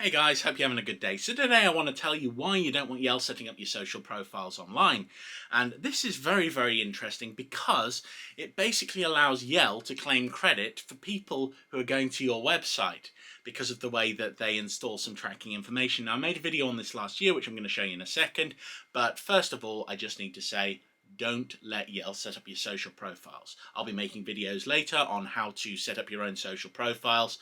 Hey guys, hope you're having a good day. So today I want to tell you why you don't want Yell setting up your social profiles online. And this is very, very interesting because it basically allows Yell to claim credit for people who are going to your website because of the way that they install some tracking information. Now, I made a video on this last year, which I'm going to show you in a second. But first of all, I just need to say, don't let Yell set up your social profiles. I'll be making videos later on how to set up your own social profiles,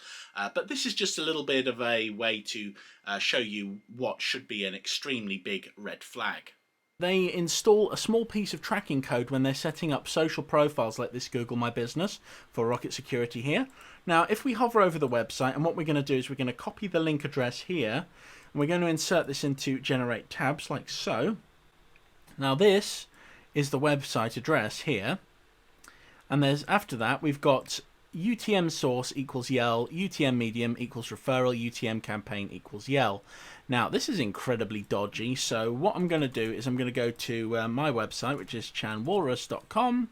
but this is just a little bit of a way to show you what should be an extremely big red flag. They install a small piece of tracking code when they're setting up social profiles like this Google My Business for Rocket Security here. Now, if we hover over the website, and what we're going to do is we're going to copy the link address here, and we're going to insert this into Generate Tabs like so. Now this is the website address here, and there's after that we've got UTM source equals Yell, UTM medium equals referral, UTM campaign equals Yell. Now this is incredibly dodgy, so what I'm going to do is I'm going to go to my website, which is chanwalrus.com,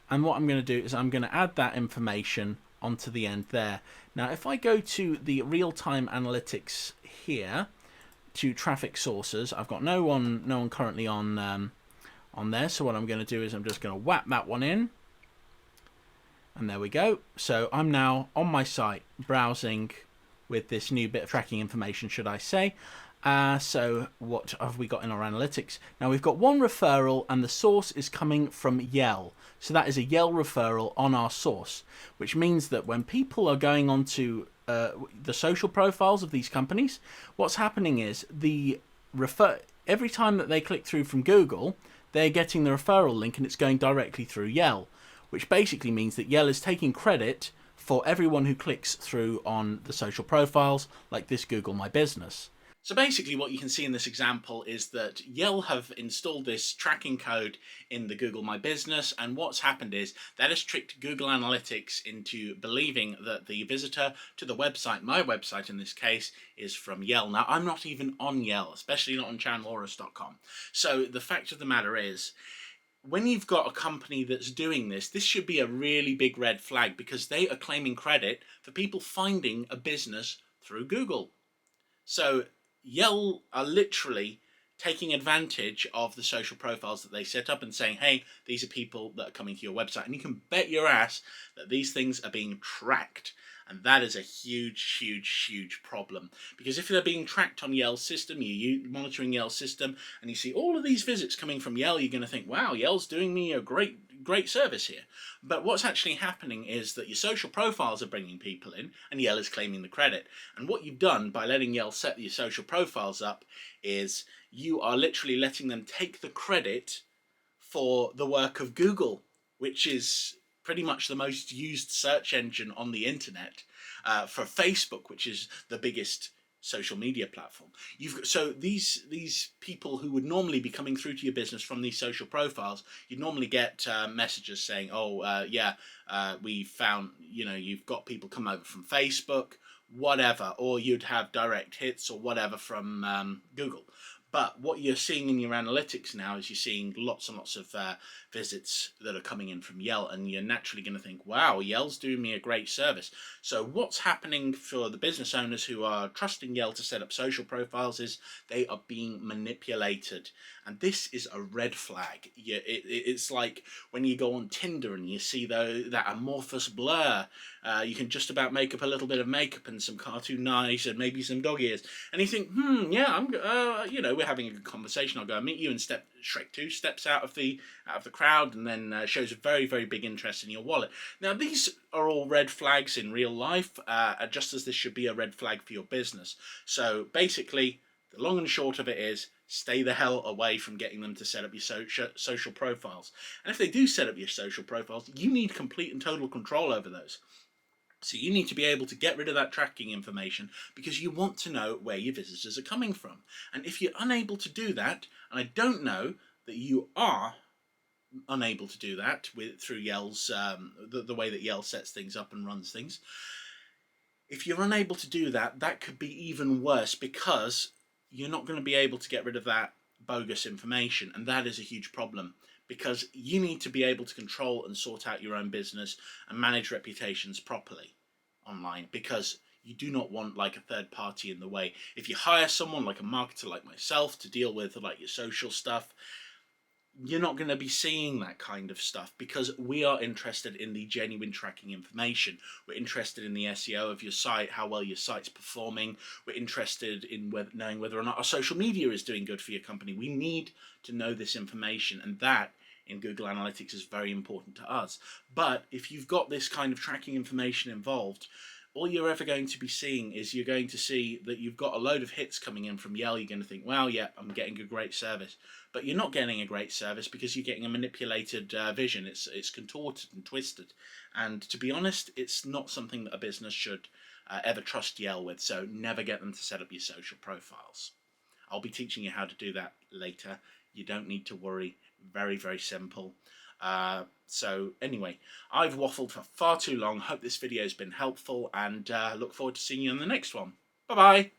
and what I'm going to do is I'm going to add that information onto the end there. Now if I go to the real-time analytics here to traffic sources, I've got no one currently on there, so what I'm going to do is I'm just going to whap that one in, and there we go. So I'm now on my site browsing with this new bit of tracking information, should I say. So what have we got in our analytics? Now we've got one referral, and the source is coming from Yell. So that is a Yell referral on our source, which means that when people are going onto the social profiles of these companies, what's happening is every time that they click through from Google, they're getting the referral link and it's going directly through Yell, which basically means that Yell is taking credit for everyone who clicks through on the social profiles like this Google My Business. So basically what you can see in this example is that Yell have installed this tracking code in the Google My Business, and what's happened is that has tricked Google Analytics into believing that the visitor to the website, my website in this case, is from Yell. Now I'm not even on Yell, especially not on chanwalrus.com. So the fact of the matter is, when you've got a company that's doing this, this should be a really big red flag because they are claiming credit for people finding a business through Google. So Yell are literally taking advantage of the social profiles that they set up and saying, hey, these are people that are coming to your website. And you can bet your ass that these things are being tracked. And that is a huge, huge, huge problem. Because if they're being tracked on Yell's system, you're monitoring Yell's system, and you see all of these visits coming from Yell, you're going to think, wow, Yell's doing me a great service here. But what's actually happening is that your social profiles are bringing people in, and Yell is claiming the credit. And what you've done by letting Yell set your social profiles up is you are literally letting them take the credit for the work of Google, which is pretty much the most used search engine on the internet, for Facebook, which is the biggest social media platform. So these people who would normally be coming through to your business from these social profiles, you'd normally get messages saying, we found, you've got people come over from Facebook, whatever, or you'd have direct hits or whatever from Google. But what you're seeing in your analytics now is you're seeing lots and lots of visits that are coming in from Yell, and you're naturally going to think, wow, Yell's doing me a great service. So what's happening for the business owners who are trusting Yell to set up social profiles is they are being manipulated. And this is a red flag. It's like when you go on Tinder and you see that amorphous blur. You can just about make up a little bit of makeup and some cartoon eyes and maybe some dog ears. And you think, yeah, we're having a good conversation. I'll go and meet you. And Shrek 2 steps out of the crowd and then shows a very, very big interest in your wallet. Now, these are all red flags in real life, just as this should be a red flag for your business. So basically, the long and short of it is, stay the hell away from getting them to set up your social profiles. And if they do set up your social profiles, you need complete and total control over those. So you need to be able to get rid of that tracking information because you want to know where your visitors are coming from. And if you're unable to do that, and I don't know that you are unable to do that through Yell's, the way that Yell sets things up and runs things, if you're unable to do that, that could be even worse because you're not going to be able to get rid of that bogus information, and that is a huge problem. Because you need to be able to control and sort out your own business and manage reputations properly online, because You do not want like a third party in the way. If you hire someone like a marketer like myself to deal with like your social stuff, you're not going to be seeing that kind of stuff, because we are interested in the genuine tracking information. We're interested in the SEO of your site, how well your site's performing. We're interested in knowing whether or not our social media is doing good for your company. We need to know this information, and that in Google Analytics is very important to us. But if you've got this kind of tracking information involved, all you're ever going to be seeing is you're going to see that you've got a load of hits coming in from Yale. You're going to think, well, yeah, I'm getting a great service. But you're not getting a great service because you're getting a manipulated vision. It's contorted and twisted. And to be honest, it's not something that a business should ever trust Yale with. So never get them to set up your social profiles. I'll be teaching you how to do that later. You don't need to worry. Very, very simple. So anyway, I've waffled for far too long. Hope this video has been helpful, and look forward to seeing you in the next one. Bye bye.